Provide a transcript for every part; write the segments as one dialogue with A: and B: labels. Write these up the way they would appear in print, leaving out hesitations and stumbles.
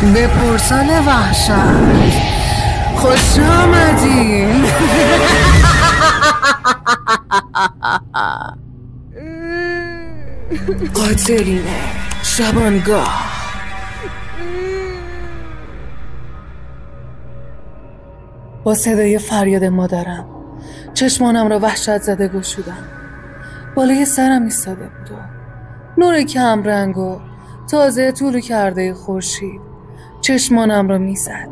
A: به پرسان وحشت خوش آمدین. قاتلین شبانگاه. با صدای فریاد مادرم چشمانم را وحشت زده گشودم. بالای سرم ایستاده بود و نور کم رنگ و تازه طلوع کرده خورشید چشمانم را میزد.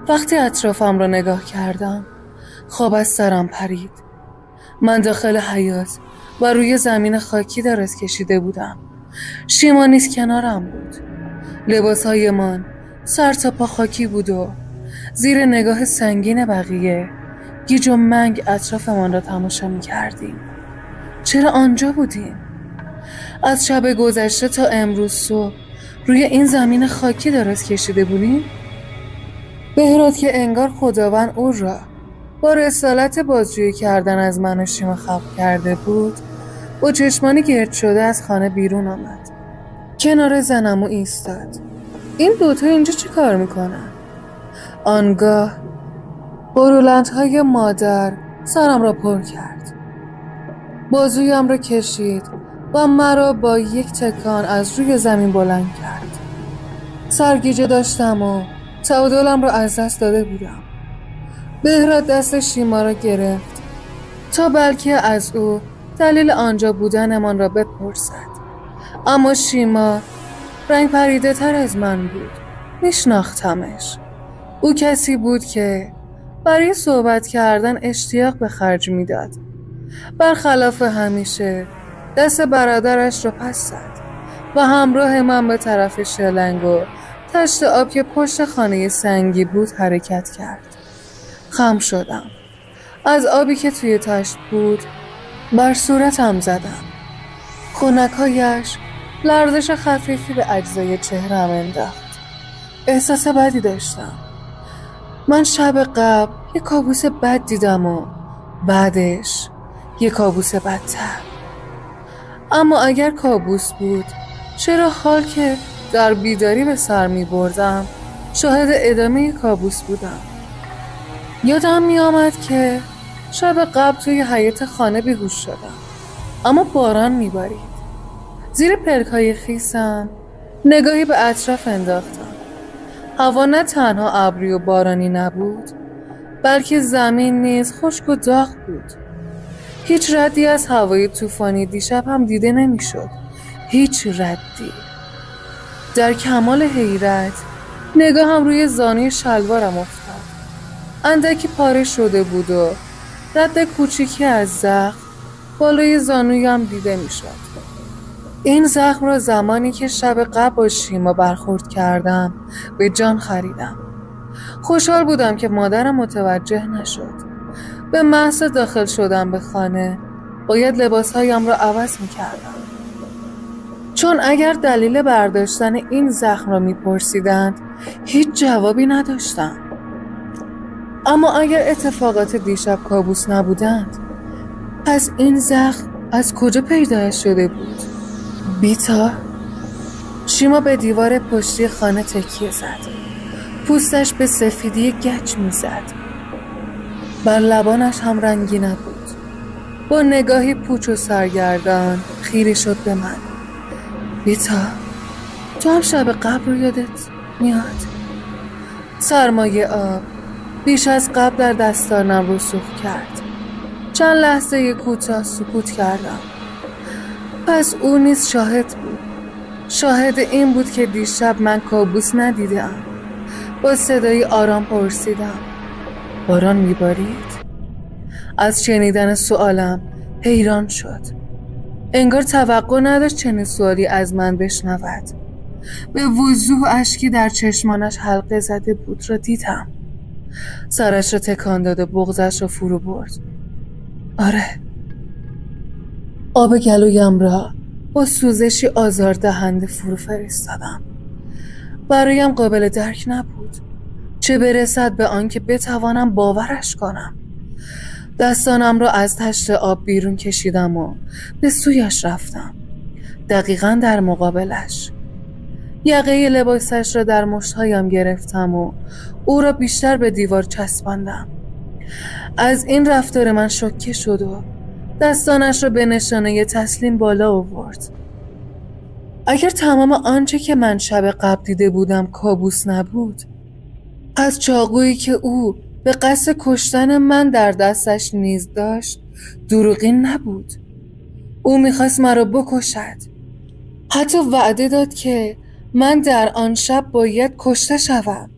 A: وقتی اطرافم را نگاه کردم خواب از سرم پرید. من داخل حیاط و روی زمین خاکی دراز کشیده بودم. شیما نیز کنارم بود. لباسهایمان سر تا پا خاکی بود و زیر نگاه سنگین بقیه گیج و منگ اطرافمان را تماشا می کردیم. چرا آنجا بودیم؟ از شب گذشته تا امروز صبح روی این زمین خاکی دراز کشیده بودیم؟ بهراد که انگار خداوند او را با رسالت بازجویی کردن از من و شیما خلق کرده بود، با چشمانی گرد شده از خانه بیرون آمد. کنار زنمو ایستاد. این دوتا اینجا چی کار میکنن؟ آنگاه برولندهای مادر سرم را پر کرد. بازویم را کشید و مرا با یک تکان از روی زمین بلند کرد. سرگیجه داشتم و تعادلم را از دست داده بودم. بهراد دست شیما را گرفت تا بلکه از او دلیل آنجا بودنمان را بپرسد. اما شیما رنگ پریده تر از من بود. میشناختمش. او کسی بود که برای صحبت کردن اشتیاق به خرج میداد. برخلاف همیشه دست برادرش را پس زد و همراه من به طرف شلنگ و تشت آب که پشت خانه سنگی بود حرکت کرد. خم شدم. از آبی که توی تشت بود بر صورتم زدم. خنک‌هایش لرزش خفیفی به اجزای چهره‌ام انداخت. احساس بدی داشتم. من شب قبل یک کابوس بد دیدم و بعدش یک کابوس بدتر. اما اگر کابوس بود چرا حال که در بیداری به سر می بردم شاهد ادامه کابوس بودم؟ یادم می آمد که شب قبل توی حیاط خانه بیهوش شدم اما باران می بارید. زیر پلکای خیسم نگاهی به اطراف انداختم. هوا نه تنها ابری و بارانی نبود بلکه زمین نیز خشک و داغ بود. هیچ ردی از هوای طوفانی دیشب هم دیده نمیشد. هیچ ردی. در کمال حیرت نگاهم روی زانوی شلوارم افتاد. اندکی پاره شده بود و رد کوچیکی از زخم بالای زانویم دیده میشد. این زخم را زمانی که شب قبل با شیما برخورد کردم به جان خریدم. خوشحال بودم که مادرم متوجه نشد. به محض داخل شدم به خانه باید لباسهایم را عوض می‌کردم. چون اگر دلیل برداشتن این زخم را می‌پرسیدند هیچ جوابی نداشتم. اما اگر اتفاقات دیشب کابوس نبودند پس این زخم از کجا پیدا شده بود؟ بیتا؟ شیما به دیوار پشتی خانه تکیه زد. پوستش به سفیدی گچ می‌زد. بر لبانش هم رنگی نبود. با نگاهی پوچ و سرگردان خیره شد به من. بیتا، تو هم شب قبل رو یادت میاد؟ سرمایه آب بیش از قبل در دستانم رسوخ کرد. چند لحظه کوتاه سکوت کردم. پس او نیز شاهد بود. شاهد این بود که دیشب من کابوس ندیدم. با صدای آرام پرسیدم باران میبارید؟ از شنیدن سوالم حیران شد. انگار توقع نداشت چنین سوالی از من بشنود. به وضوح اشکی در چشمانش حلقه زده بود را دیدم. سرش را تکان داد و بغضش را فرو برد. آره. آب گلویم را با سوزشی آزاردهنده فرو فرستادم. برایم قابل درک نبود. چه برسد به آنکه بتوانم باورش کنم. دستانم را از تشت آب بیرون کشیدم و به سویش رفتم. دقیقاً در مقابلش. یقه لباسش را در مشتهایم گرفتم و او را بیشتر به دیوار چسباندم. از این رفتار من شوکه شد و دستانش را به نشانه تسلیم بالا آورد. اگر تمام آنچه که من شب قبل دیده بودم کابوس نبود، از چاقویی که او به قصد کشتن من در دستش نیز داشت دروغین نبود. او میخواست مرا بکشد. حتی وعده داد که من در آن شب باید کشته شوم.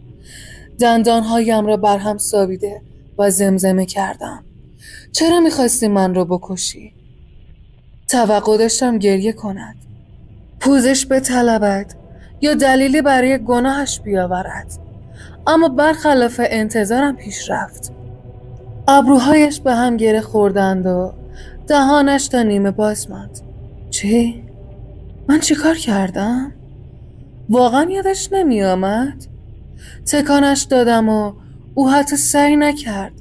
A: دندانهایم را برهم سابیده و زمزمه کردم: چرا میخواستی من را بکشی؟ توقع داشتم گریه کند، پوزش بطلبد یا دلیلی برای گناهش بیاورد، اما برخلاف انتظارم پیش رفت. ابروهایش به هم گره خوردند و دهانش تا نیمه باز ماند. چی؟ من چی کار کردم؟ واقعا یادش نمی آمد؟ تکانش دادم و او حتی سعی نکرد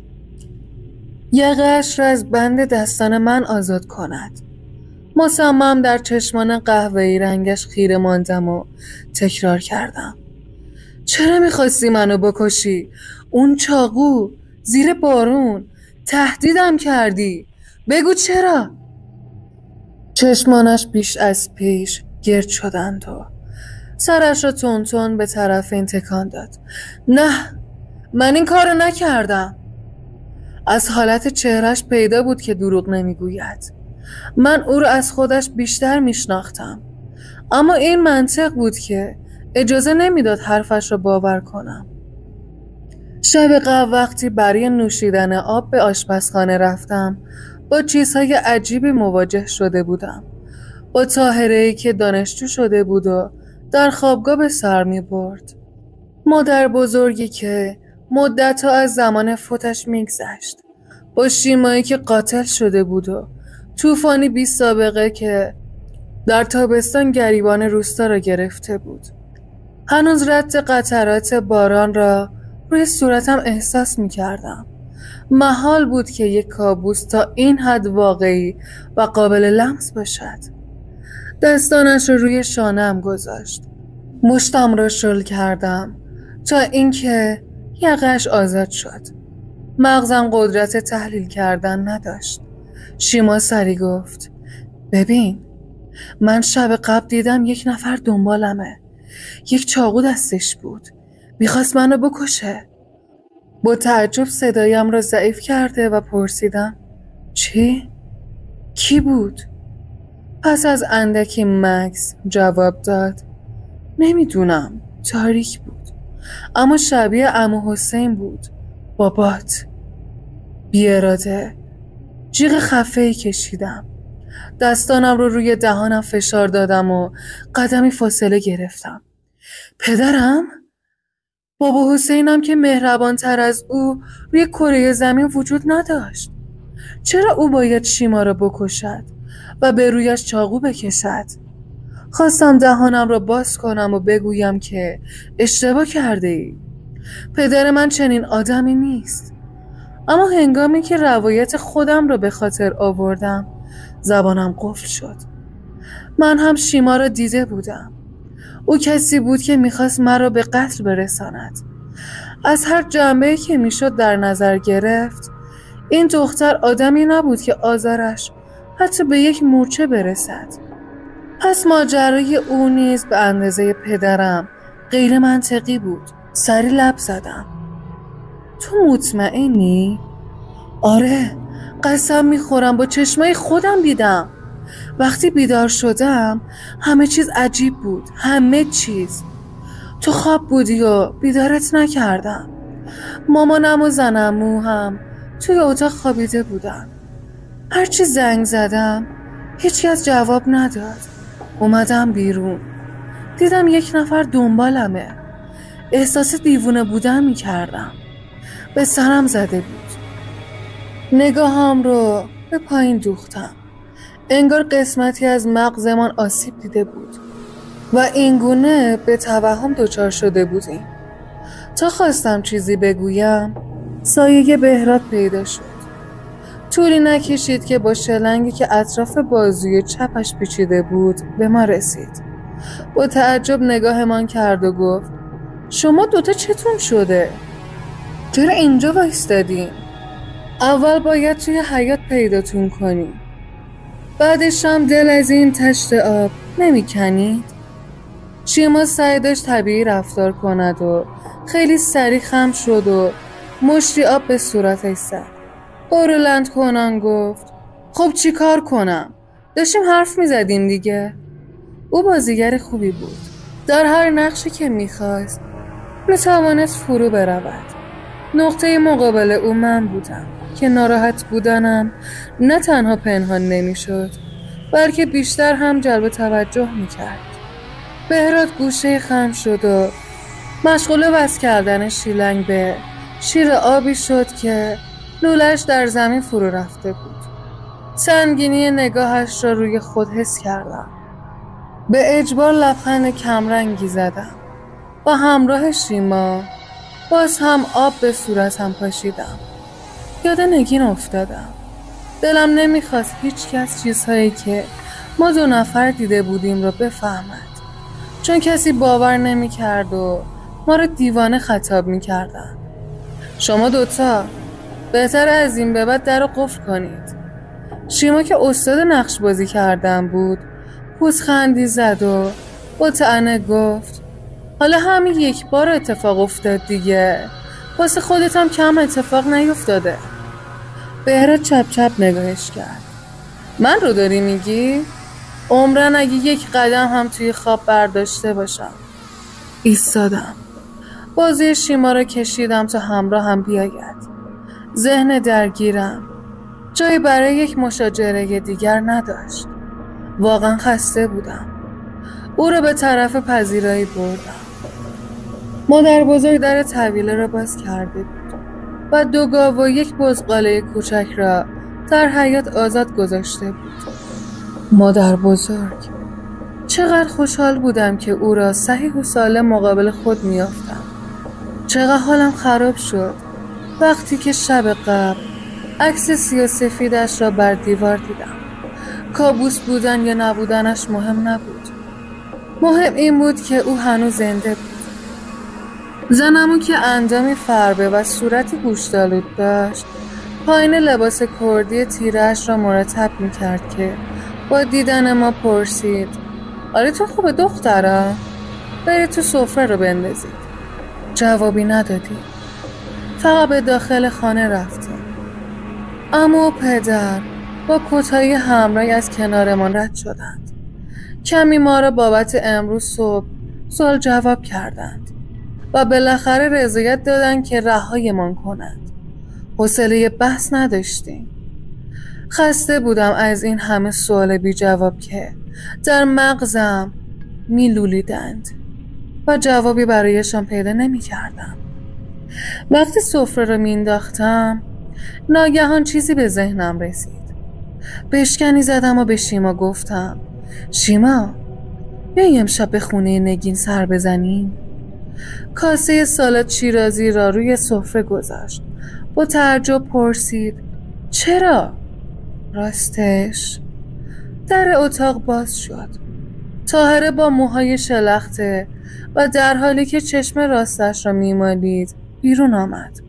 A: یقه‌اش را از بند دستان من آزاد کند. مصمم در چشمان قهوه‌ای رنگش خیره ماندم و تکرار کردم: چرا میخواستی منو بکشی؟ اون چاقو، زیر بارون، تهدیدم کردی. بگو چرا؟ چشمانش بیش از پیش گرد شدند و سرش را تون تون به طرف این تکان داد. نه، من این کارو نکردم. از حالت چهرش پیدا بود که دروغ نمیگوید. من او را از خودش بیشتر میشناختم، اما این منطق بود که اجازه نمیداد حرفش را باور کنم. شب قبل وقتی برای نوشیدن آب به آشپزخانه رفتم با چیزهای عجیبی مواجه شده بودم. با طاهره‌ای که دانشجو شده بود و در خوابگاه به سر می برد. مادر بزرگی که مدت‌ها از زمان فوتش میگذشت. با شیمایی که قاتل شده بود و طوفانی بی سابقه که در تابستان گریبان روستا را گرفته بود. هنوز رد قطرات باران را روی صورتم احساس می کردم. محال بود که یک کابوس تا این حد واقعی و قابل لمس باشد. دستانش را روی شانه‌ام گذاشت. مشتم را شل کردم تا اینکه یقه‌اش آزاد شد. مغزم قدرت تحلیل کردن نداشت. شیما سری گفت: ببین، من شب قبل دیدم یک نفر دنبالمه. یک چاقو دستش بود. میخواست منو بکشه. با تعجب صدایم را ضعیف کرده و پرسیدم: چی؟ کی بود؟ پس از اندکی مکث جواب داد: نمیدونم، تاریک بود، اما شبیه عمو حسین بود، بابات. بی اراده جیغ خفه‌ای کشیدم. دستانم رو روی دهانم فشار دادم و قدمی فاصله گرفتم. پدرم؟ بابا حسینم که مهربان تر از او روی کره زمین وجود نداشت. چرا او باید شیما را بکشد و به رویش چاقو بکشد؟ خواستم دهانم را باز کنم و بگویم که اشتباه کرده ای. پدر من چنین آدمی نیست. اما هنگامی که روایت خودم را به خاطر آوردم زبانم قفل شد. من هم شیما را دیده بودم. او کسی بود که میخواست مرا به قتل برساند. از هر جنبه‌ای که میشد در نظر گرفت، این دختر آدمی نبود که آزارش حتی به یک مورچه برسد. پس ماجرای او نیز به اندازه پدرم غیر منطقی بود. سری لب زدم. تو مطمئنی؟ آره، قسم میخورم، با چشمای خودم دیدم. وقتی بیدار شدم همه چیز عجیب بود. همه چیز. تو خواب بودی و بیدارت نکردم. مامانم و زنمو هم توی اتاق خوابیده بودن. هرچی زنگ زدم هیچکس جواب نداد. اومدم بیرون، دیدم یک نفر دنبالمه. احساس دیوونه بودن میکردم. به سرم زده بود. نگاهم رو به پایین دوختم. انگار قسمتی از مغزمان آسیب دیده بود و اینگونه به توهم دچار شده بودیم. تا خواستم چیزی بگویم سایه بهراد پیدا شد. طولی نکشید که با شلنگی که اطراف بازوی چپش پیچیده بود به ما رسید. با تعجب نگاهمان کرد و گفت شما دوتا چتون شده؟ چرا اینجا وایستادین؟ اول باید توی حیاط پیداتون کنیم، بعدش هم دل از این تشت آب نمیکنید؟ شیما سعی داشت طبیعی رفتار کند و خیلی سریع خم شد و مشتی آب به صورتش زد. بلند کنان گفت خب چی کار کنم؟ داشتیم حرف میزدیم دیگه. او بازیگر خوبی بود. در هر نقشی که میخواست میتوانست فرو برود. نقطه مقابل او من بودم که ناراحت بودنم نه تنها پنهان نمیشد بلکه بیشتر هم جلب توجه میکرد. بهراد گوشه خم شد و مشغول وصل کردن شیلنگ به شیر آبی شد که لولش در زمین فرو رفته بود. سنگینی نگاهش را روی خود حس کردم. به اجبار لبخند کمرنگی زدم. با همراه شیما باز هم آب به صورتم پاشیدم. یاد نگین افتادم. دلم نمیخواست هیچ کس چیزهایی که ما دو نفر دیده بودیم را بفهمد، چون کسی باور نمیکرد و ما را دیوانه خطاب میکردن. شما دوتا بهتر از این به بعد در رو قفل کنید. شیما که استاد نقش بازی کردن بود پوزخندی زد و با طعنه گفت حالا همین یک بار اتفاق افتاد دیگه، واسه خودت هم کم اتفاق نیفتاده. بهراد چپ چپ نگاهش کرد. من رو داری میگی؟ عمرن اگه یک قدم هم توی خواب برداشته باشم. ایستادم. بازوی شیما را کشیدم تا همراه هم بیاید. ذهن درگیرم جایی برای یک مشاجره دیگر نداشت. واقعا خسته بودم. او را به طرف پذیرایی بردم. مادر بزرگ در طویله را باز کرده بود و دو گاو و یک بزغاله کوچک را در حیاط آزاد گذاشته بود. مادر بزرگ، چقدر خوشحال بودم که او را صحیح و سالم مقابل خود میافتم. چقدر حالم خراب شد وقتی که شب قبل عکس سیاه‌سفیدش را بر دیوار دیدم. کابوس بودن یا نبودنش مهم نبود. مهم این بود که او هنوز زنده بود. زنمو که اندامی فربه و صورتی گوشتالود داشت پایین لباس کردی تیره‌اش را مرتب میکرد که با دیدن ما پرسید آره تو خوبه دخترم؟ برید تو سفره رو بندازید. جوابی ندادی. فقط به داخل خانه رفتیم. عمو و پدر با کتای همراهی از کنارمان رد شدند. کمی ما را بابت امروز صبح سوال جواب کردند و بالاخره رضایت دادند که رهایمان کنند. حوصله بحث نداشتیم. خسته بودم از این همه سوال بی جواب که در مغزم میلولیدند و جوابی برایشان پیدا نمی کردم. وقتی سفره را مینداختم ناگهان چیزی به ذهنم رسید. بشکنی زدم و به شیما گفتم شیما بیایی امشب به خونه نگین سر بزنیم. کاسه سالاد شیرازی را روی سفره گذاشت. با تعجب پرسید چرا؟ راستش در اتاق باز شد. طاهره با موهای شلخته و در حالی که چشم راستش را میمالید بیرون آمد.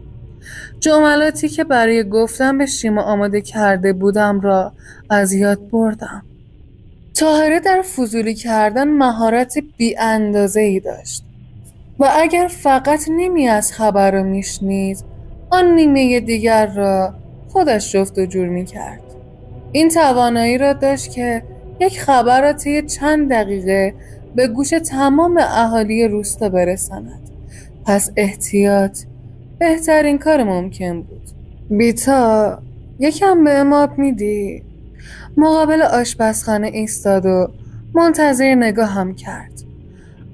A: جملاتی که برای گفتن به شیما آماده کرده بودم را از یاد بردم. طاهره در فضولی کردن مهارت بی اندازه ای داشت و اگر فقط نیمی از خبر را میشنید آن نیمه دیگر را خودش جفت و جور میکرد. این توانایی را داشت که یک خبر را طی چند دقیقه به گوش تمام اهالی روستا برساند. پس احتیاط بهترین کار ممکن بود. بیتا یکم به آب میدی؟ مقابل آشپزخانه ایستاد و منتظر نگاهم کرد.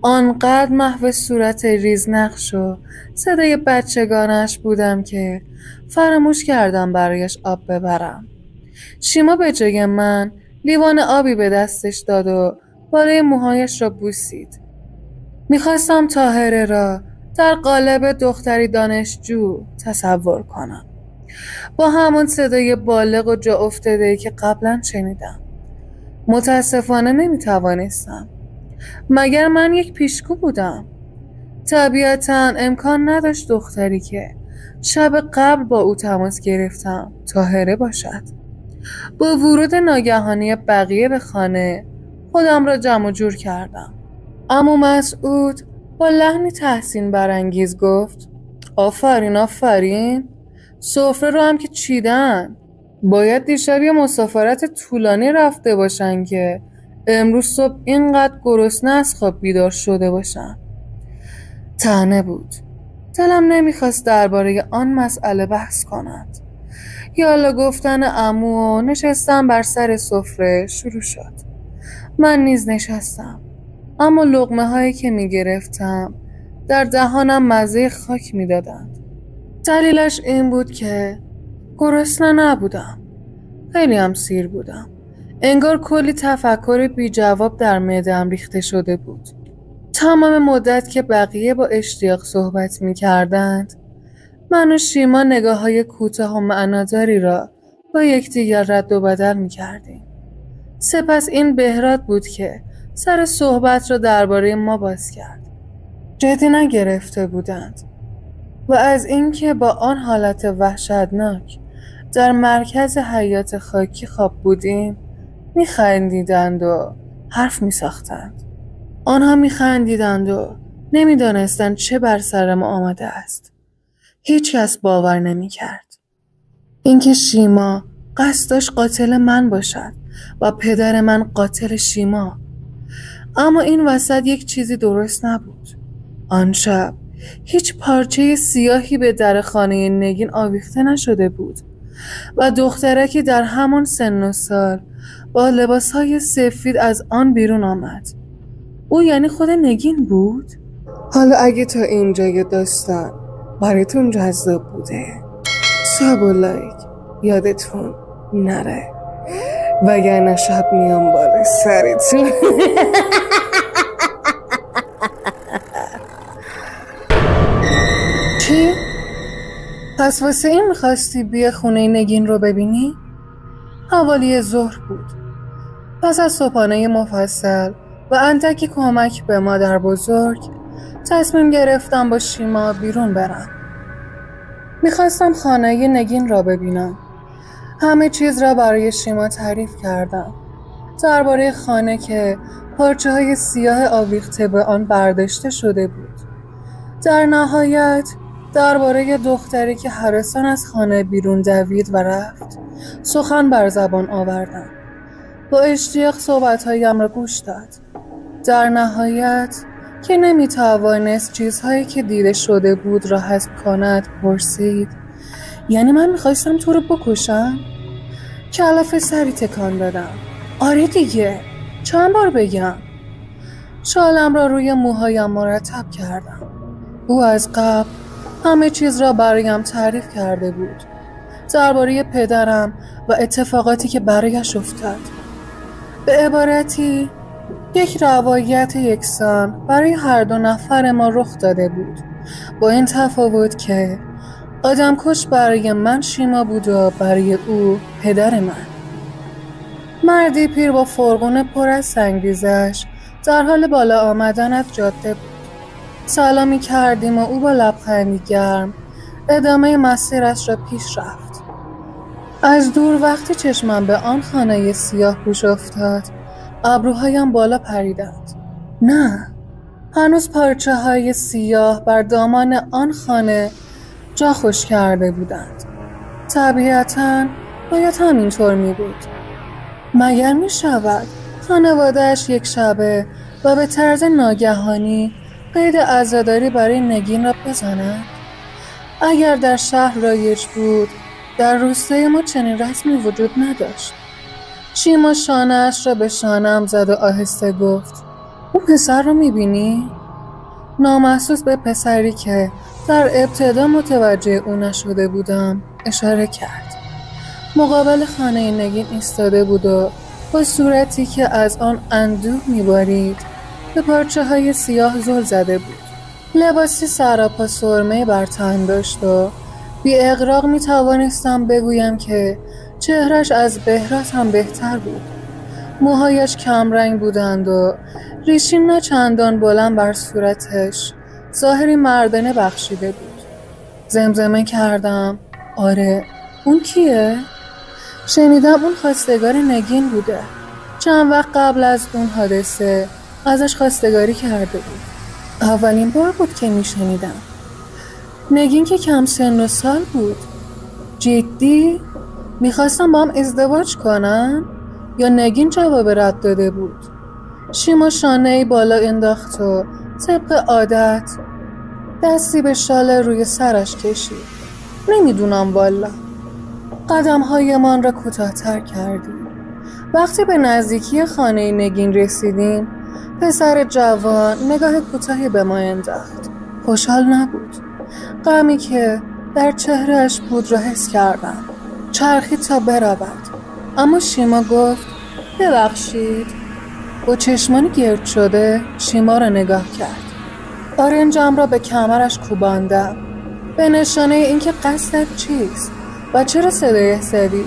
A: آنقدر محو صورت ریزنقش و صدای بچگانش بودم که فراموش کردم برایش آب ببرم. شیما به جای من لیوان آبی به دستش داد و بالای موهایش را بوسید. میخواستم طاهره را در قالب دختری دانشجو تصور کنم، با همون صدای بالغ و جا افتاده که قبلا شنیدم. متاسفانه نمیتوانستم. مگر من یک پیشگو بودم؟ طبیعتاً امکان نداشت دختری که شب قبل با او تماس گرفتم طاهره باشد. با ورود ناگهانی بقیه به خانه خودم را جمع جور کردم. عمو مسعود با لحنی تحسین برانگیز گفت: آفرین آفرین، سفره رو هم که چیدن. باید دیشب یه مسافرت طولانی رفته باشن که امروز صبح اینقدر گرسنه از خواب بیدار شده باشن. طعنه بود. دلم نمیخواست درباره آن مسئله بحث کند. یالا گفتن عمو و نشستم بر سر سفره شروع شد. من نیز نشستم، اما لقمه هایی که میگرفتم در دهانم مزه خاک میدادند. دلیلش این بود که گرسنه نبودم، خیلی هم سیر بودم. انگار کلی تفکر بی جواب در معده‌ام ریخته شده بود. تمام مدت که بقیه با اشتیاق صحبت می کردند، من و شیما نگاه های کوتاه و معناداری را با یکدیگر رد و بدل می کردیم. سپس این بهراد بود که سر صحبت را درباره ما باز کرد. جدی نگرفته بودند و از اینکه با آن حالت وحشتناک در مرکز حیاط خاکی خواب بودیم می خندیدند و حرف می ساختند. آنها می خندیدند و نمی دانستند چه بر سر ما آمده است. هیچ کس باور نمی کرد اینکه شیما قصد داشت قاتل من باشد و پدر من قاتل شیما. اما این وسط یک چیزی درست نبود. آن شب هیچ پارچه سیاهی به در خانه نگین آویخته نشده بود و دخترکی در همان سن و سال با لباسهای سفید از آن بیرون آمد. او یعنی خود نگین بود؟ حالا اگه تا اینجای داستان براتون جذاب بوده، ساب و لایک یادتون نره، وگرنه شب میام بالا سرتون. چی؟ پس واسه این میخواستی بیا خونه نگین رو ببینی؟ حوالی ظهر بود. پس از صبحانه مفصل و اندکی کمک به مادر بزرگ تصمیم گرفتم با شیما بیرون برم. میخواستم خانه نگین را ببینم. همه چیز را برای شیما تعریف کردم. درباره خانه که پارچه های سیاه آویخته به آن برداشته شده بود. در نهایت درباره دختری که هراسان از خانه بیرون دوید و رفت سخن بر زبان آوردم. با اشتیاق صحبتهایم را گوش داد. در نهایت که نمیتوانست چیزهایی که دیده شده بود را حذف کند پرسید: یعنی من میخواستم تو رو بکشم؟ کلافه سری تکان دادم. آره دیگه، چند بار بگم؟ شالم را روی موهایم مرتب کردم. او از قبل همه چیز را برایم تعریف کرده بود، درباره پدرم و اتفاقاتی که برایش افتاد. به عبارتی یک روایت یکسان برای هر دو نفر ما رخ داده بود، با این تفاوت که آدمکش برای من شیما بود و برای او پدر من. مردی پیر با فرغون پر از سنگریزش در حال بالا آمدن از جاده بود. سلامی کردیم و او با لبخندی گرم ادامه مسیرش را پیش رفت. از دور وقتی چشمم به آن خانه سیاه پوش افتاد، ابروهایم بالا پریدند. نه، هنوز پارچه های سیاه بر دامان آن خانه جا خوش کرده بودند. طبیعتاً باید همینطور می بود. مگر می شود خانواده‌اش یک شبه و به طرز ناگهانی قید عزاداری برای نگین را بزنند؟ اگر در شهر رایج بود، در روستای ما چنین رسمی وجود نداشت. شیما شانه‌اش را به شانه‌ام زد و آهسته گفت: اون پسر رو میبینی؟ نامحسوس به پسری که در ابتدا متوجه او نشده بودم اشاره کرد. مقابل خانه نگین ایستاده بود و با صورتی که از آن اندوه میبارید به پارچه های سیاه زل زده بود. لباسی سراپا سرمه بر تن داشت و بی اغراق می توانستم بگویم که چهرش از بهرات هم بهتر بود. موهایش کم رنگ بودند و ریشی نه چندان بلند بر صورتش ظاهری مردانه بخشیده بود. زمزمه کردم آره، اون کیه؟ شنیدم اون خواستگار نگین بوده. چند وقت قبل از اون حادثه ازش خواستگاری کرده بود. اولین بار بود که میشنیدم. نگین که کم سن و سال بود. جدی؟ میخواستم با هم ازدواج کنن؟ یا نگین جواب رد داده بود؟ شیما شانه‌ای بالا انداخت و طبق عادت دستی به شال روی سرش کشید. نمیدونم والا. قدم‌هایمان را کوتاه‌تر کردیم. وقتی به نزدیکی خانه نگین رسیدیم، پسر جوان نگاه کوتاهی به ما انداخت. خوشحال نبود. غمی که در چهرهش بود را حس کردم. چرخید تا برود، اما شیما گفت ببخشید. با چشمانی گرد شده شیما را نگاه کرد. آرنجم را به کمرش کوباندم به نشانه اینکه قصدت چیست و چرا صدای زدی.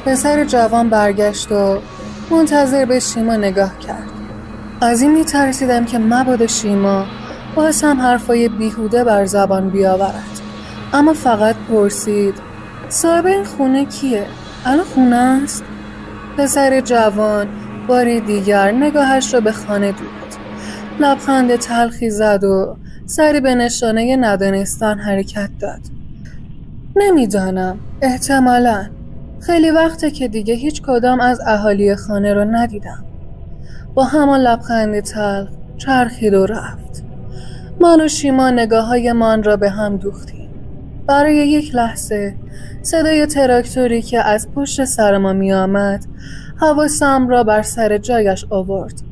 A: پسر جوان برگشت و منتظر به شیما نگاه کرد. از این میترسیدم که مبادا شیما باز هم حرفای بیهوده بر زبان بیاورد، اما فقط پرسید صاحب این خونه کیه؟ الان خونه است؟ پسر جوان باری دیگر نگاهش را به خانه دوخت. لبخند تلخی زد و سری به نشانه ندانستن حرکت داد. نمیدانم، احتمالاً خیلی وقته که دیگه هیچ کدام از اهالی خانه رو ندیدم. با همان لبخند تلخ چرخید و رفت. من و شیما نگاه‌های من را به هم دوختیم. برای یک لحظه صدای تراکتوری که از پشت سر ما می آمد حواسم را بر سر جایش آورد.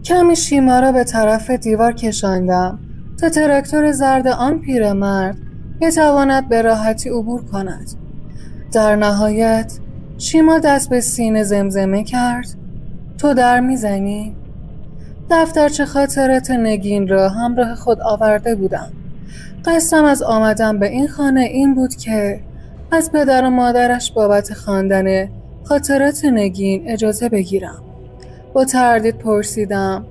A: کمی شیما را به طرف دیوار کشاندم تا تراکتور زرد آن پیرمرد بتواند به راحتی عبور کند. در نهایت شیما دست به سینه زمزمه کرد تو در میزنی؟ دفترچه خاطرات نگین را همراه خود آورده بودم. قصدم از آمدن به این خانه این بود که از پدر و مادرش بابت خواندن خاطرات نگین اجازه بگیرم. با تردید پرسیدم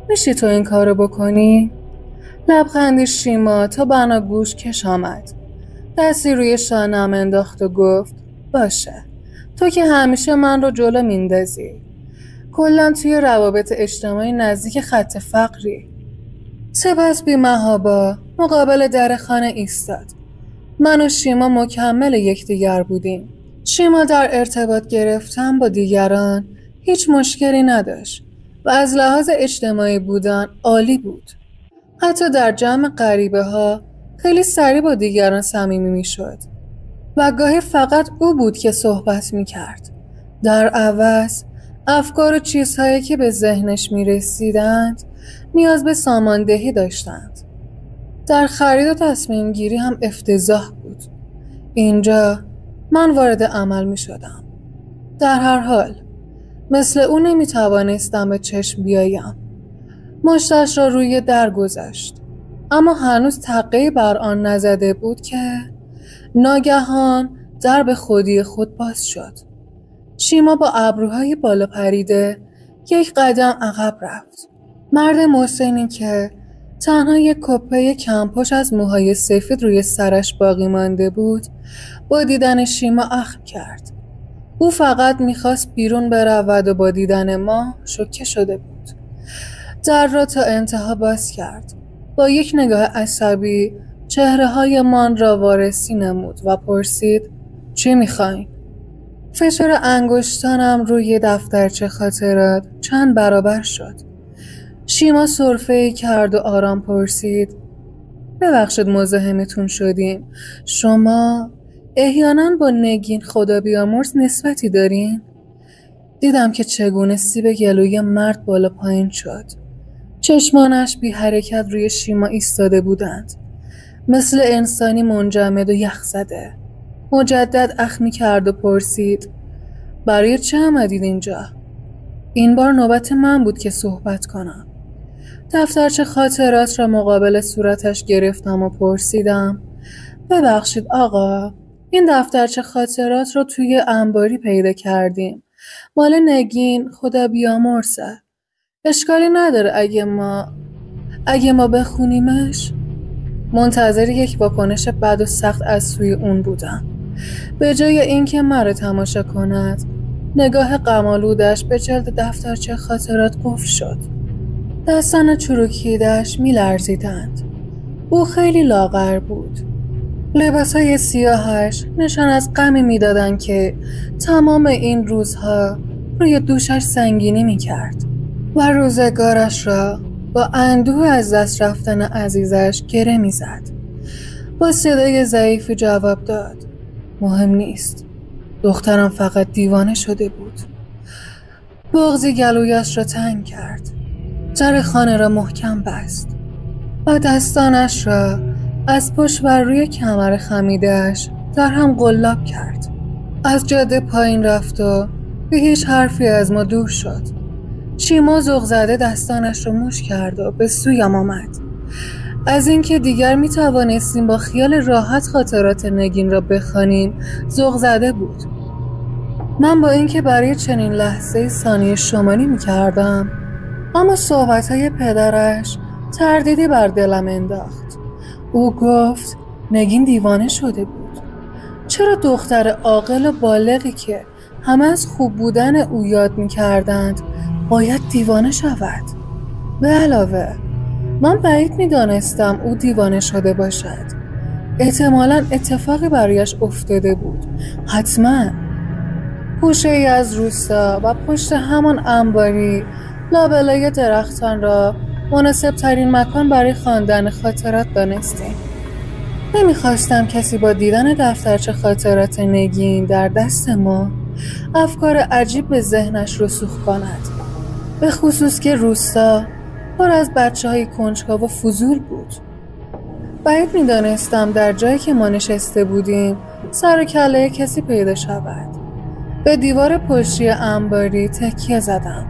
A: میشه تو این کارو بکنی؟ لبخند شیما تا بنا گوش کش آمد. دستی روی شانه‌ام انداخت و گفت باشه، تو که همیشه من رو جلو میندازی. کلاً توی روابط اجتماعی نزدیک خط فقری. سپس بی محابا مقابل در خانه ایستاد. من و شیما مکمل یکدیگر بودیم. شیما در ارتباط گرفتن با دیگران هیچ مشکلی نداشت و از لحاظ اجتماعی بودن عالی بود. حتی در جمع غریبه ها خیلی سریع با دیگران صمیمی میشد و گاهی فقط او بود که صحبت میکرد. در عوض افکار و چیزهایی که به ذهنش میرسیدند نیاز به ساماندهی داشتند. در خرید و تصمیم گیری هم افتضاح بود. اینجا من وارد عمل می شدم. در هر حال مثل او نمی توانستم به چشم بیایم. مشتش را روی در گذاشت، اما هنوز تقی بر آن نزده بود که ناگهان در به خودی خود باز شد. شیما با ابروهای بالا پریده یک قدم عقب رفت. مرد مسنی که تنها یک کپه کمپوش از موهای سفید روی سرش باقی مانده بود با دیدن شیما اخم کرد. او فقط میخواست بیرون برود و با دیدن ما شوکه شده بود. در را تا انتها باز کرد. با یک نگاه عصبی چهره های من را وارسی نمود و پرسید چی میخواین؟ فشار انگشتانم روی دفترچه خاطرات چند برابر شد. شیما سرفه‌ای کرد و آرام پرسید ببخشید مزاحمتون شدیم. شما احیانا با نگین خدا بیامرز نسبتی دارین؟ دیدم که چگونه سیب گلوی مرد بالا پایین شد. چشمانش بی حرکت روی شیما ایستاده بودند، مثل انسانی منجمد و یخ زده. مجدد اخمی کرد و پرسید برای چه آمدید اینجا؟ این بار نوبت من بود که صحبت کنم. دفترچه خاطرات را مقابل صورتش گرفتم و پرسیدم ببخشید آقا، این دفترچه خاطرات رو توی انباری پیدا کردیم. مال نگین خدا بیامرزه. اشکالی نداره اگه ما بخونیمش. منتظر یک واکنش بد و سخت از سوی اون بودم. به جای اینکه مرا تماشا کند، نگاه غم‌آلودش به جلد دفترچه خاطرات قفل شد. دستان چروکیده‌اش می‌لرزیدند. او خیلی لاغر بود. لباسهای سیاهش نشان از غمی می‌دادند که تمام این روزها روی دوشش سنگینی می‌کرد و روزگارش را با اندوه از دست رفتن عزیزش گره می‌زد. با صدای ضعیفی جواب داد: مهم نیست. دخترم فقط دیوانه شده بود. بغضی گلویش را تنگ کرد. در خانه را محکم بست و دستانش را از پشت بر روی کمر خمیده‌اش در هم قلاب کرد. از جاده پایین رفت و به هیچ حرفی از ما دور شد. شیما ذوق زده دستانش را موش کرد و به سویم آمد. از اینکه دیگر می توانستیم با خیال راحت خاطرات نگین را بخوانیم ذوق زده بود. من با اینکه برای چنین لحظه ثانیه شماری می کردم، اما صحبتهای پدرش تردیدی بر دلم انداخت. او گفت نگین دیوانه شده بود. چرا دختر عاقل و بالغی که همه از خوب بودن او یاد می کردند باید دیوانه شود؟ به علاوه من بعید می دانستم او دیوانه شده باشد. احتمالاً اتفاقی برایش افتاده بود. حتما گوشه ای از روستا و پشت همان انباری لابلای درختان را مناسب ترین مکان برای خواندن خاطرات دانستیم. نمیخواستم کسی با دیدن دفترچه خاطرات نگین در دست ما افکار عجیب به ذهنش رسوخ کند، به خصوص که روستا پر از بچه‌های کنجکاو و فضول بود. بعید می‌دانستم در جایی که ما نشسته بودیم سر و کله کسی پیدا شود. به دیوار پشتی انباری تکیه زدم.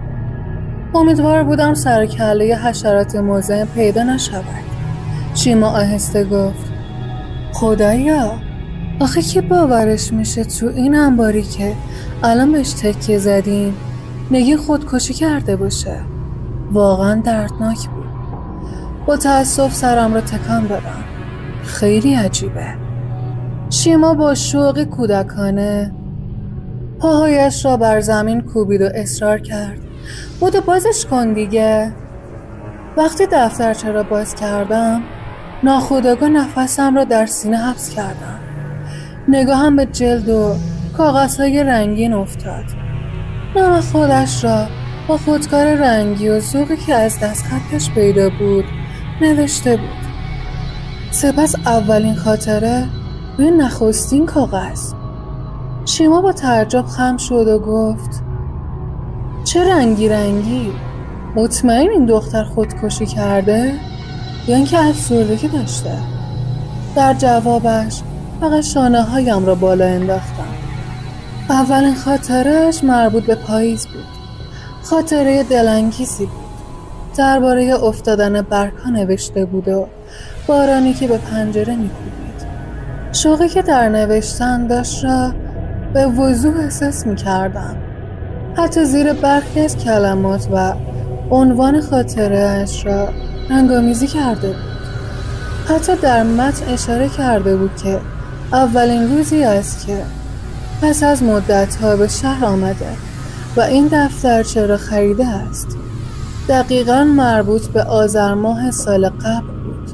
A: امیدوار بودم سر و کله حشرات مزاحم پیدا نشود. شیما آهسته گفت: خدایا، آخه کی باورش میشه تو این انباری که الان بهش تکیه زدیم نگین خودکشی کرده باشه؟ واقعا دردناک بود. با تأسف سرم را تکان دادم. خیلی عجیبه. شیما با شوق کودکانه پاهایش را بر زمین کوبید و اصرار کرد: بودو بازش کن دیگه. وقتی دفترچه را باز کردم ناخودآگاه نفسم را در سینه حبس کردم. نگاهم به جلد و کاغذهای رنگین افتاد. نام خودش را با خودکار رنگی و ذوقی که از دست خطش پیدا بود نوشته بود. سپس اولین خاطره روی نخستین کاغذ. شیما با تعجب خم شد و گفت: چه رنگی رنگی؟ مطمئن این دختر خودکشی کرده یا اینکه افسردگی داشته؟ در جوابش فقط شانه‌هایم را بالا انداختم. اولین خاطرهش مربوط به پاییز بود. خاطره دلانگیزی بود. درباره افتادن برگ‌ها نوشته بود و بارانی که به پنجره می‌کوبید. شوقی که در نوشتن داشت را به وضوح احساس می‌کردم. حتی زیر برخی از کلمات و عنوان خاطره‌اش را رنگ‌آمیزی کرده بود. حتی در متن اشاره کرده بود که اولین روزی است که پس از مدت‌ها به شهر آمده و این دفترچه را خریده است. دقیقاً مربوط به آذر ماه سال قبل بود.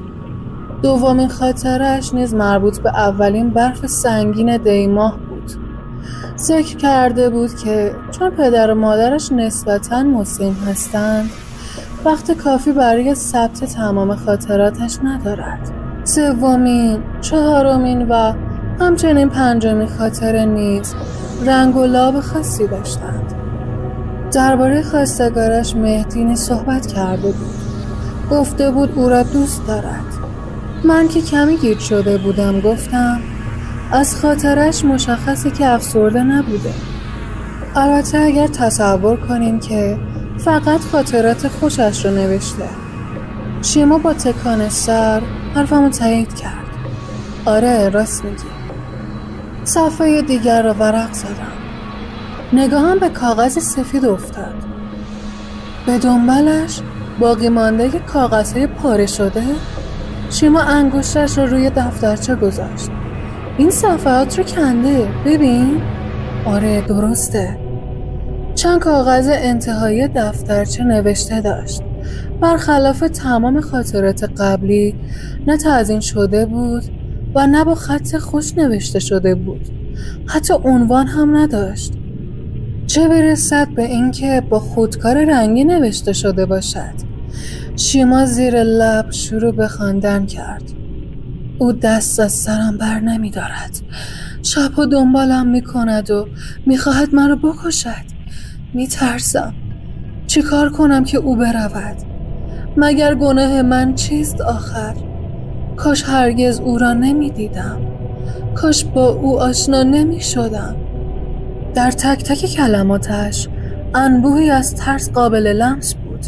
A: دومین خاطره‌اش نیز مربوط به اولین برف سنگین دی ماه بود. ذکر کرده بود که چون پدر و مادرش نسبتاً مسن هستند وقت کافی برای ثبت تمام خاطراتش ندارد. سومین، چهارمین و همچنین پنجمین خاطره نیز رنگ و لاب خاصی داشتند. درباره خواستگارش مهدی صحبت کرده بود. گفته بود او را دوست دارد. من که کمی گیج شده بودم گفتم از خاطرش مشخصه که افسرده نبوده. البته اگر تصور کنیم که فقط خاطرات خوشش رو نوشته. شیما با تکان سر حرفمو تایید کرد. آره راست میگی. صفحه دیگر را ورق زدم. نگاهم به کاغذ سفید افتاد. به دنبالش باقی مانده کاغذهای پاره شده. شیما انگشتش رو روی دفترچه گذاشت. این صفحات رو کنده، ببین. آره درسته. چند کاغذ انتهایی دفترچه نوشته داشت. برخلاف تمام خاطرات قبلی نه تزیین شده بود و نه با خط خوش نوشته شده بود. حتی عنوان هم نداشت. چه برسد به اینکه با خودکار رنگی نوشته شده باشد. شیما زیر لب شروع به خواندن کرد. او دست از سرم بر نمی دارد. شبها دنبالم می کند و می خواهد من رو بکشد. می ترسم. چی کار کنم که او برود؟ مگر گناه من چیست آخر؟ کاش هرگز او را نمی دیدم. کاش با او آشنا نمی شدم. در تک تک کلماتش انبوهی از ترس قابل لمس بود.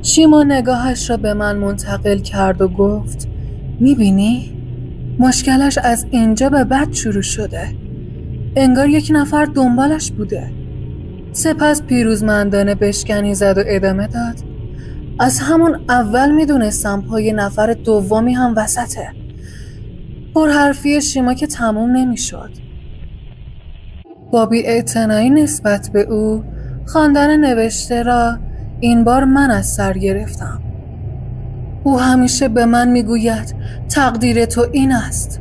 A: شیما نگاهش را به من منتقل کرد و گفت میبینی؟ مشکلش از اینجا به بعد شروع شده. انگار یک نفر دنبالش بوده. سپس پیروزمندانه بشکنی زد و ادامه داد. از همون اول میدونستم پای نفر دومی هم وسطه. پرحرفی شیما که تموم نمیشد. با بی‌اعتنایی نسبت به او خواندن نوشته را این بار من از سر گرفتم. او همیشه به من میگوید تقدیر تو این است.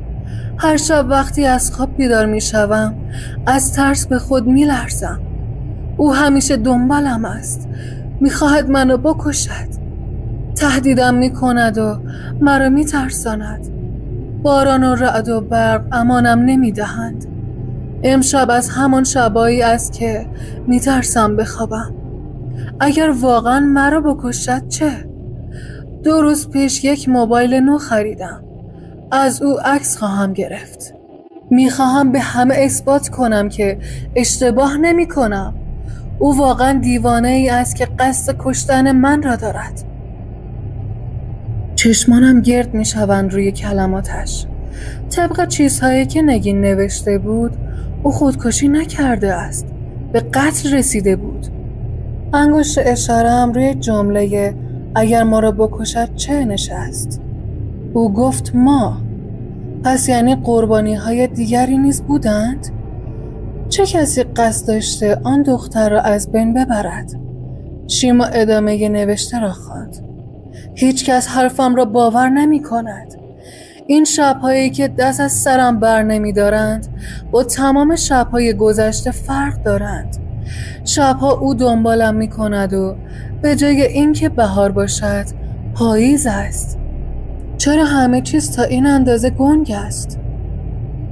A: هر شب وقتی از خواب بیدار میشوم از ترس به خود میلرزم. او همیشه دنبالم است. میخواهد منو بکشد. تهدیدم میکند و مرا میترساند. باران و رعد و برق امانم نمیدهند. امشب از همان شبایی است که میترسم بخوابم. اگر واقعا مرا بکشد چه؟ 2 روز پیش یک موبایل نو خریدم. از او عکس خواهم گرفت. میخواهم به همه اثبات کنم که اشتباه نمی کنم. او واقعا دیوانه ای است که قصد کشتن من را دارد. چشمانم گرد میشوند روی کلماتش. طبق چیزهایی که نگین نوشته بود او خودکشی نکرده است. به قتل رسیده بود. انگشت اشاره‌ام روی جمله اگر ما را بکشد چه نشست. او گفت ما. پس یعنی قربانی های دیگری نیز بودند؟ چه کسی قصد داشته آن دختر را از بین ببرد؟ شیما ادامه نوشته را خواند. هیچ کس حرفم را باور نمی کند. این شب‌هایی که دست از سرم بر نمی دارند با تمام شب‌های گذشته فرق دارند. شب‌ها او دنبالم می کند و به جای اینکه بهار باشد پاییز است. چرا همه چیز تا این اندازه گنگ است؟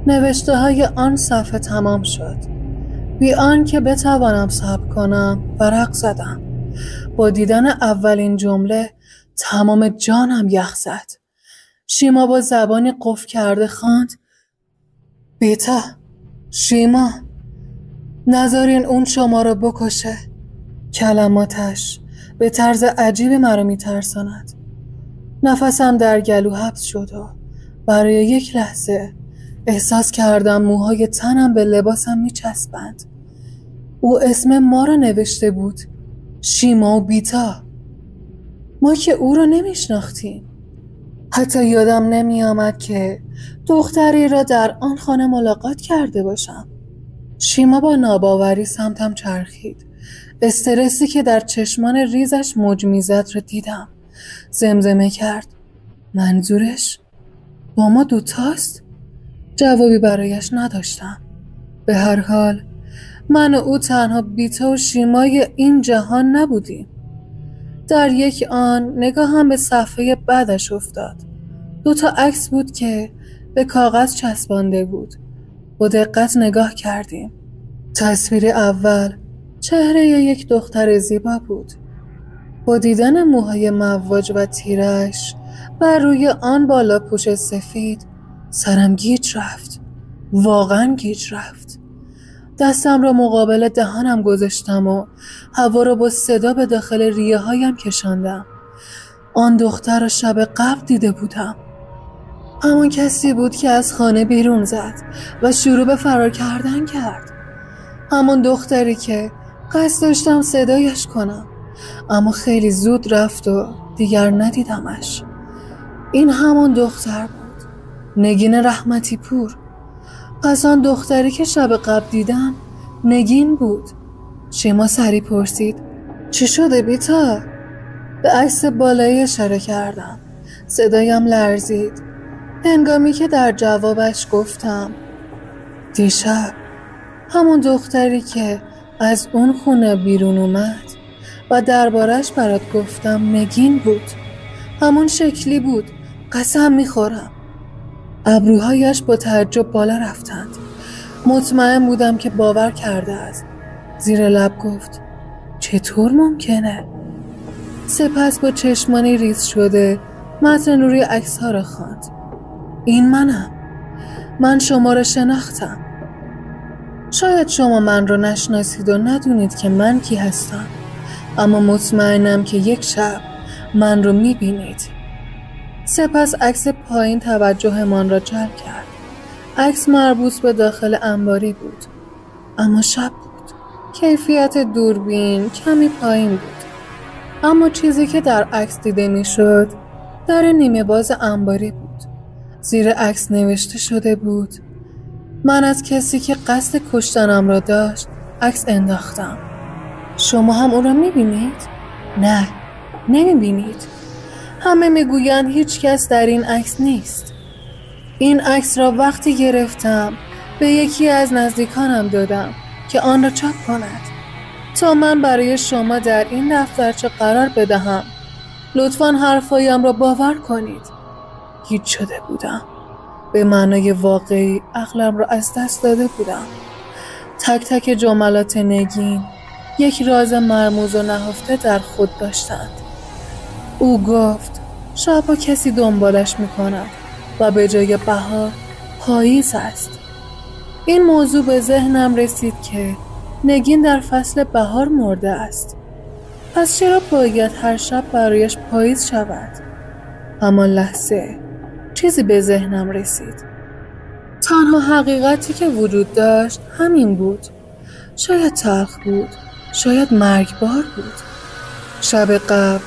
A: نوشته های آن صفحه تمام شد. بی آنکه بتوانم صبر کنم ورق زدم. با دیدن اولین جمله تمام جانم یخ زد. شیما با زبانی قفل کرده خواند. بیتا، شیما، نذارین اون شما رو بکشه. کلماتش به طرز عجیبی مرا میترساند. نفسم در گلو حبس شد و برای یک لحظه احساس کردم موهای تنم به لباسم میچسبند. او اسم ما را نوشته بود. شیما و بیتا. ما که او را نمیشناختیم. حتی یادم نمی آمد که دختری را در آن خانه ملاقات کرده باشم. شیما با ناباوری سمتم چرخید. استرسی که در چشمان ریزش موج میزد را دیدم. زمزمه کرد. منظورش با ما دوتاست؟ جوابی برایش نداشتم. به هر حال من و او تنها بیتا و شیمای این جهان نبودیم. در یک آن نگاهم به صفحه بعدش افتاد. 2 عکس بود که به کاغذ چسبانده بود. با دقت نگاه کردیم. تصویر اول چهره یک دختر زیبا بود. با دیدن موهای مواج و تیرش بر روی آن بالا پوش سفید سرم گیج رفت. واقعا گیج رفت. دستم را مقابل دهانم گذاشتم و هوا را با صدا به داخل ریه هایم کشاندم. آن دختر را شب قبل دیده بودم. همان کسی بود که از خانه بیرون زد و شروع به فرار کردن کرد. همان دختری که قصد داشتم صدایش کنم اما خیلی زود رفت و دیگر ندیدمش. این همون دختر بود، نگین رحمتی پور. پس آن دختری که شب قبل دیدم نگین بود. شیما سری پرسید چی شده بیتا؟ به عکس بالایی اشاره کردم. صدایم لرزید هنگامی که در جوابش گفتم دیشب همون دختری که از اون خونه بیرون اومد و دربارش برات گفتم نگین بود. همون شکلی بود، قسم میخورم. ابروهایش با تعجب بالا رفتند. مطمئن بودم که باور کرده است. زیر لب گفت چطور ممکنه؟ سپس با چشمانی ریز شده متن روی عکس ها را خواند. این منم. من شما را شناختم. شاید شما من را نشناسید و ندونید که من کی هستم، اما مطمئنم که یک شب من رو میبینید. سپس عکس پایین توجه من را جلب کرد. عکس مربوط به داخل انباری بود، اما شب بود. کیفیت دوربین کمی پایین بود، اما چیزی که در عکس دیده میشد در نیمه باز انباری بود. زیر عکس نوشته شده بود من از کسی که قصد کشتنم را داشت عکس انداختم. شما هم اون را میبینید؟ نه، نمیبینید. همه میگویند هیچ کس در این عکس نیست. این عکس را وقتی گرفتم به یکی از نزدیکانم دادم که آن را چاپ کند تا من برای شما در این دفترچه قرار بدهم. لطفاً حرفایم را باور کنید. هیچ شده بودم. به معنای واقعی عقلم را از دست داده بودم. تک تک جملات نگین یک راز مرموز و نهفته در خود داشتند. او گفت شبها کسی دنبالش میکند و به جای بهار پاییز است. این موضوع به ذهنم رسید که نگین در فصل بهار مرده است. پس چرا باید هر شب برایش پاییز شود؟ همان لحظه چیزی به ذهنم رسید. تنها حقیقتی که وجود داشت همین بود. شاید تلخ بود، شاید مرگبار بود. شب قبل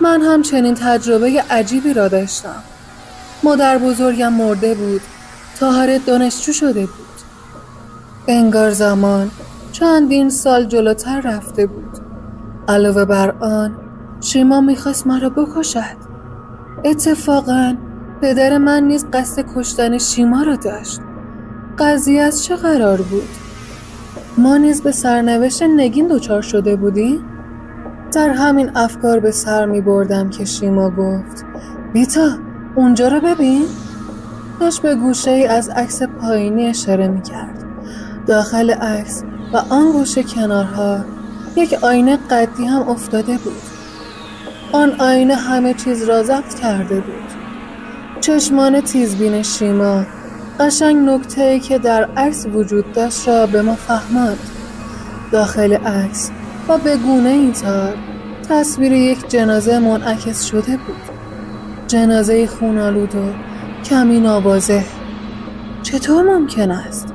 A: من هم چنین تجربه عجیبی را داشتم. مادر بزرگم مرده بود، طاهر دانشجو شده بود. انگار زمان چندین سال جلوتر رفته بود. علاوه بر آن شیما میخواست مرا بکشد. اتفاقاً پدر من نیز قصد کشتن شیما را داشت. قضیه از چه قرار بود؟ ما نیز به سرنوشت نگین دچار شده بودیم؟ در همین افکار به سر می بردم که شیما گفت بیتا اونجا رو ببین. داشت به گوشه ای از عکس پایینی اشاره می کرد. داخل عکس و آن گوشه کنارها یک آینه قدی هم افتاده بود. آن آینه همه چیز را ضبط کرده بود. چشمان تیزبین شیما قشنگ نکته‌ای که در عکس وجود داشت را به ما فهماند. داخل عکس و به گونه این طور تصویر یک جنازه منعکس شده بود. جنازه خون‌آلود و کمی ناواضح. چطور ممکن است؟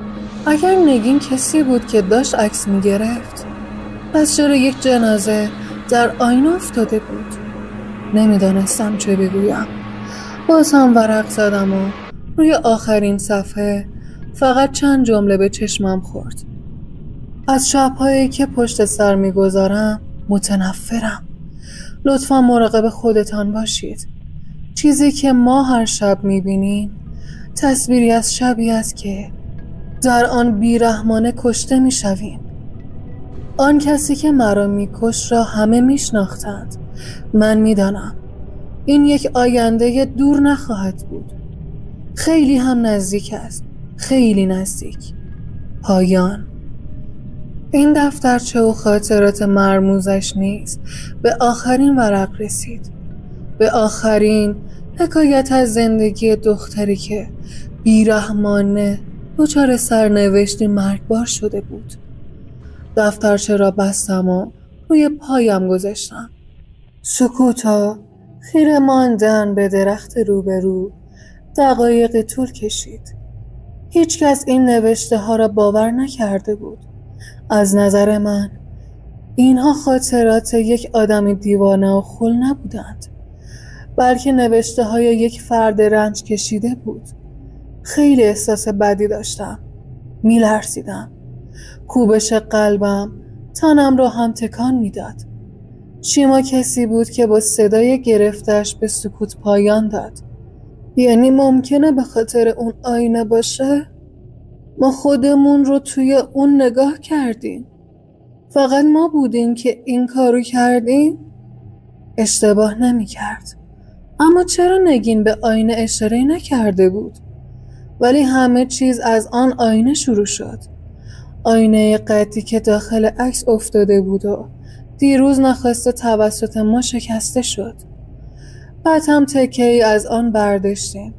A: اگر نگین کسی بود که داشت عکس می‌گرفت، پس چرا یک جنازه در آینه افتاده بود؟ نمیدانستم چه بگویم. باز هم ورق زدم و روی آخرین صفحه فقط چند جمله به چشمم خورد. از شب‌هایی که پشت سر می‌گذارم متنفرم. لطفاً مراقب خودتان باشید. چیزی که ما هر شب می‌بینیم تصویری از شبی است که در آن بیرحمانه کشته می‌شویم. آن کسی که مرا می‌کشت را همه می‌شناختند. من می‌دانم این یک آینده دور نخواهد بود. خیلی هم نزدیک است. خیلی نزدیک. پایان. این دفترچه و خاطرات مرموزش نیز به آخرین ورق رسید. به آخرین حکایت از زندگی دختری که بیرحمانه دچار سرنوشتی مرگبار شده بود. دفترچه را بستم و روی پایم گذاشتم. سکوت و خیره ماندن به درخت روبرو دقایق طول کشید. هیچ کس این نوشته ها را باور نکرده بود. از نظر من اینها خاطرات یک آدم دیوانه و خل نبودند، بلکه نوشته های یک فرد رنج کشیده بود. خیلی احساس بدی داشتم. میلرزیدم. کوبش قلبم تنم را هم تکان میداد. شیما کسی بود که با صدای گرفتش به سکوت پایان داد. یعنی ممکنه به خاطر اون آینه باشه؟ ما خودمون رو توی اون نگاه کردیم. فقط ما بودیم که این کارو کردیم؟ اشتباه نمی کرد. اما چرا نگین به آینه اشاره نکرده بود؟ ولی همه چیز از آن آینه شروع شد. آینه قدی که داخل عکس افتاده بود و دیروز ناخواسته توسط ما شکسته شد. بعد هم تکه‌ای از آن برداشتیم.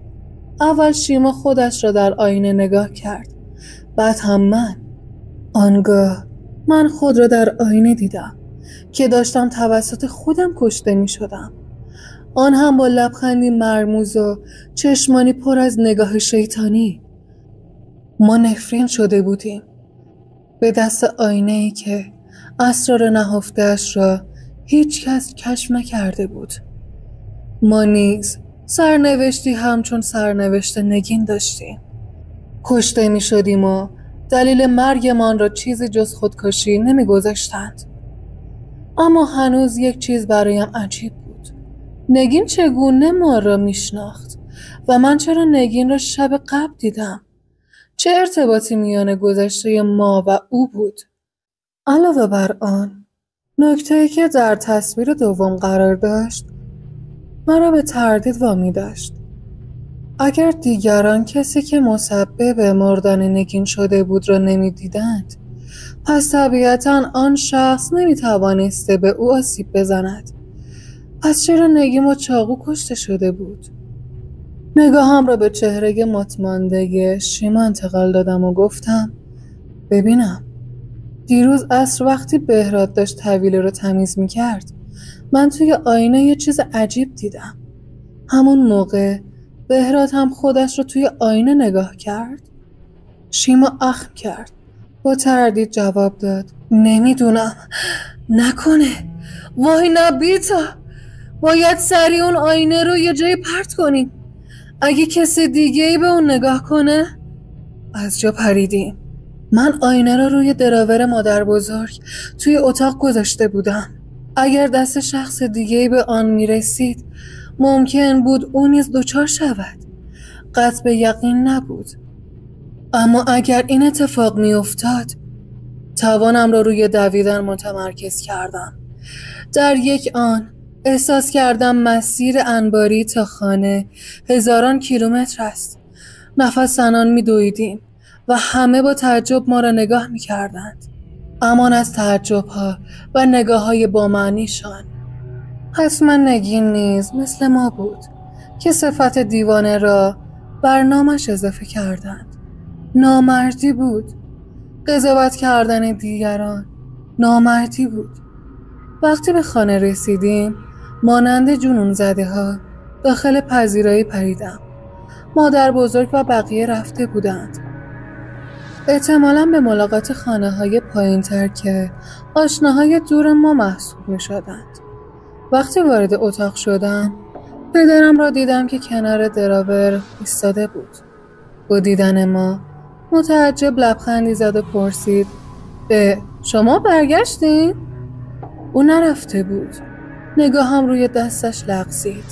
A: اول شیما خودش را در آینه نگاه کرد. بعد هم من. آنگاه من خود را در آینه دیدم که داشتم توسط خودم کشته می شدم. آن هم با لبخندی مرموز و چشمانی پر از نگاه شیطانی. ما نفرین شده بودیم به دست آینه‌ای که اسرار نهفته‌اش را هیچ کس کشف نکرده بود. ما نیز سرنوشتی همچون سرنوشت نگین داشتیم. کشته می شدیم و دلیل مرگمان را چیزی جز خودکشی نمی گذاشتند. اما هنوز یک چیز برایم عجیب بود. نگین چگونه ما را می شناخت و من چرا نگین را شب قبل دیدم؟ چه ارتباطی میان گذشته ما و او بود؟ علاوه بر آن، نکته‌ای که در تصویر دوم قرار داشت مرا به تردید وامی داشت. اگر دیگران کسی که مسبب مردن نگین شده بود را نمی‌دیدند، پس طبیعتاً آن شخص نمی‌توانسته به او آسیب بزند. پس چرا نگین با چاقو کشته شده بود؟ نگاهم را به چهره متمانده شیما انتقال دادم و گفتم ببینم، دیروز عصر وقتی بهراد داشت طویله رو تمیز می‌کرد، من توی آینه یه چیز عجیب دیدم. همون موقع بهراد هم خودش رو توی آینه نگاه کرد. شیما اخم کرد. با تردید جواب داد نمیدونم. نکنه. وای نبیتا، باید سریع اون آینه رو یه جای پرت کنیم. اگه کسی دیگه‌ای به اون نگاه کنه. از جا پریدیم. من آینه رو روی دراور مادر بزرگ توی اتاق گذاشته بودم. اگر دست شخص دیگه‌ای به آن میرسید ممکن بود اون نیز دچار شود. قطع به یقین نبود. اما اگر این اتفاق میافتاد، توانم را روی دویدن متمرکز کردم. در یک آن احساس کردم مسیر انباری تا خانه هزاران کیلومتر است. نفس زنان می‌دویدیم و همه با تعجب ما را نگاه می‌کردند. امان از تعجب‌ها و نگاه‌های بامعنیشان. حتما نگین نیز مثل ما بود که صفت دیوانه را بر نامش اضافه کردند. نامردی بود. قضاوت کردن دیگران نامردی بود. وقتی به خانه رسیدیم، مانند جنون زده ها داخل پذیرایی پریدم. مادر بزرگ و بقیه رفته بودند. احتمالاً به ملاقات خانه های پایین تر که آشناهای دور ما محسوب می شدند. وقتی وارد اتاق شدم، پدرم را دیدم که کنار دراور ایستاده بود. با دیدن ما متعجب لبخندی زد و پرسید به شما برگشتین؟ او نرفته بود. نگاهم روی دستش لغزید.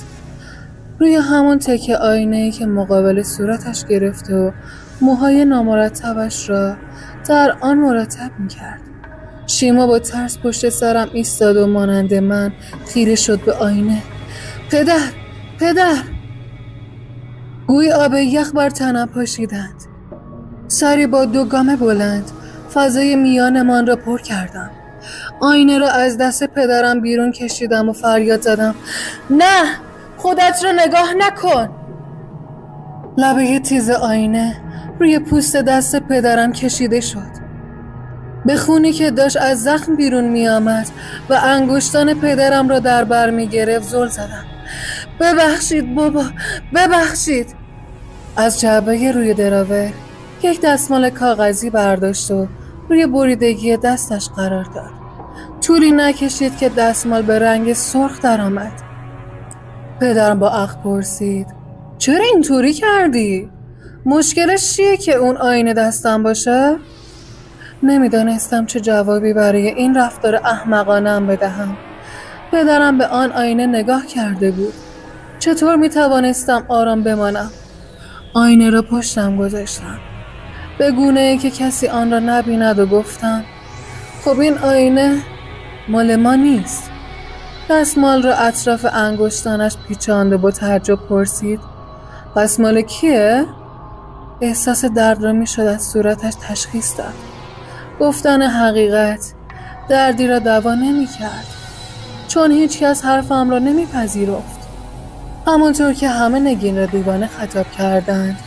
A: روی همون تکه آینه‌ای که مقابل صورتش گرفته و موهای نامرتبش را در آن مرتب می‌کرد. شیما با ترس پشت سرم ایستاد و مانند من خیره شد به آینه. پدر! گویی آب یخ بر تنم پاشیدند. سری با 2 گام بلند فضای میانمان را پر کردم. آینه را از دست پدرم بیرون کشیدم و فریاد زدم نه! خودت را نگاه نکن! لبه تیز آینه روی پوست دست پدرم کشیده شد. به خونی که داشت از زخم بیرون می آمد و انگشتان پدرم را در بر می گرفت زل زدم. ببخشید بابا، ببخشید. از جعبه روی دراور یک دستمال کاغذی برداشت و روی بریدگی دستش قرار داد. طولی نکشید که دستمال به رنگ سرخ درآمد. پدرم با اخم پرسید: چرا اینطوری کردی؟ مشکلش چیه که اون آینه دستم باشه؟ نمیدانستم چه جوابی برای این رفتار احمقانه‌ام بدهم. پدرم به آن آینه نگاه کرده بود. چطور میتوانستم آرام بمانم؟ آینه را پشتم گذاشتم، به گونه‌ای که کسی آن را نبیند، و گفتم: خب این آینه مال ما نیست. دستمال را اطراف انگشتانش پیچاند و با تعجب پرسید: پس مال کیه؟ احساس درد را میشد از صورتش تشخیص داد. گفتن حقیقت دردی را دوا نمی کرد، چون هیچ کس حرفم را نمیپذیرفت. همونطور که همه نگین را دیوانه خطاب کردند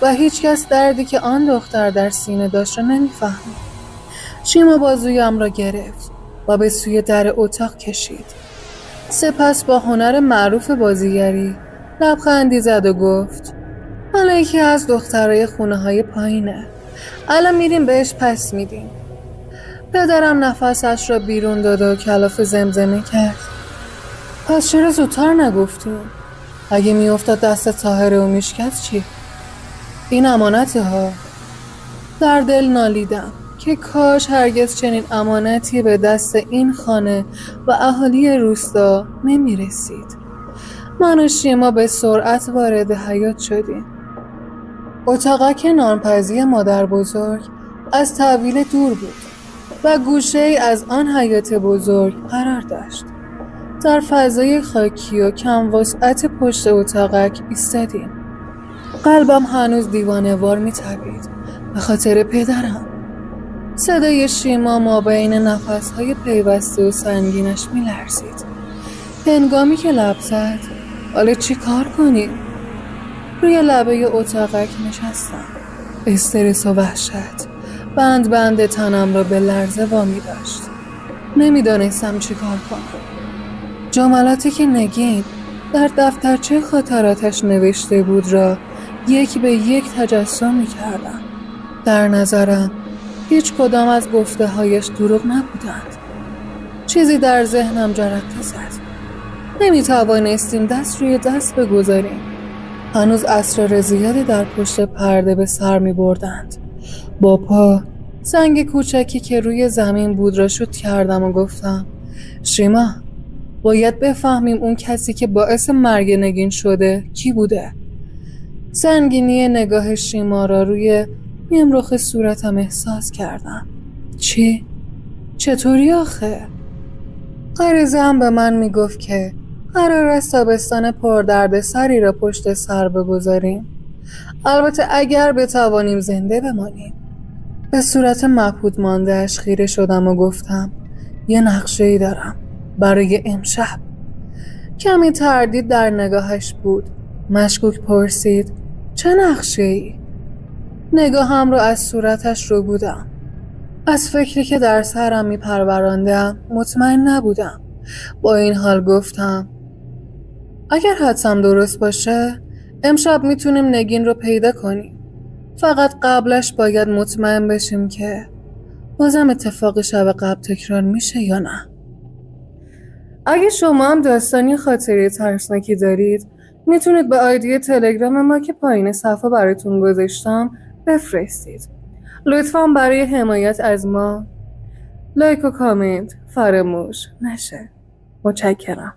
A: و هیچ کس دردی که آن دختر در سینه داشت را نمیفهمید. شیما بازویم را گرفت و به سوی در اتاق کشید. سپس با هنر معروف بازیگری لبخندی زد و گفت: حالا یکی از دخترای خونه های پایینه، الان میریم بهش پس میدیم. پدرم نفسش را بیرون داد و کلافه زمزمه کرد: پس چرا زودتر نگفتیم؟ اگه میافتاد دست طاهره و میشکست چی؟ این امانته ها. در دل نالیدم که کاش هرگز چنین امانتی به دست این خانه و اهالی روستا نمی رسید. من و شیما به سرعت وارد حیاط شدیم. اتاقک نانپزی مادر بزرگ از تحویل دور بود و گوشه ای از آن حیاط بزرگ قرار داشت. در فضای خاکی و کم وسعت پشت اتاقک ایستادیم. قلبم هنوز دیوانه‌وار می‌تپید به خاطر پدرم. صدای شیما ما بین نفس‌های پیوسته و سنگینش می‌لرزید. هنگامی که لب زد: حالا چی کار کنیم؟ روی لبه اتاقک نشستم. استرس و وحشت بند تنم را به لرزه وامی داشت. نمیدانستم چی کار کنم. جملاتی که نگین در دفترچه خاطراتش نوشته بود را یک به یک تجسم می‌کردم. در نظرم هیچ کدام از گفته هایش دروغ نبودند. چیزی در ذهنم جرقه زد. نمی‌توانستیم دست روی دست بگذاریم. هنوز اسرار زیادی در پشت پرده به سر می‌بردند. با پا سنگ کوچکی که روی زمین بود را شوت کردم و گفتم: شیما، باید بفهمیم اون کسی که باعث مرگ نگین شده کی بوده. سنگینی نگاه شیما را روی نیمرخ صورتم احساس کردم. چی؟ چطوری آخه؟ غریزه هم به من میگفت که قرار است تابستان پردرد سری را پشت سر بگذاریم. البته اگر بتوانیم زنده بمانیم. به صورت مبهوت مانده‌اش خیره شدم و گفتم: یه نقشه‌ای دارم برای امشب. کمی تردید در نگاهش بود. مشکوک پرسید: چه نقشه‌ای؟ نگاهم رو از صورتش رو بودم. از فکری که در سرم میپروراندم مطمئن نبودم. با این حال گفتم: اگر حدسم درست باشه امشب میتونیم نگین رو پیدا کنیم. فقط قبلش باید مطمئن بشیم که بازم اتفاق شب قبل تکرار میشه یا نه. اگه شما هم داستانی خاطره ترسناکی دارید میتونید به آیدی تلگرام ما که پایین صفحه براتون گذاشتم بفرستید. لطفاً برای حمایت از ما لایک و کامنت فراموش نشه. متشکرم.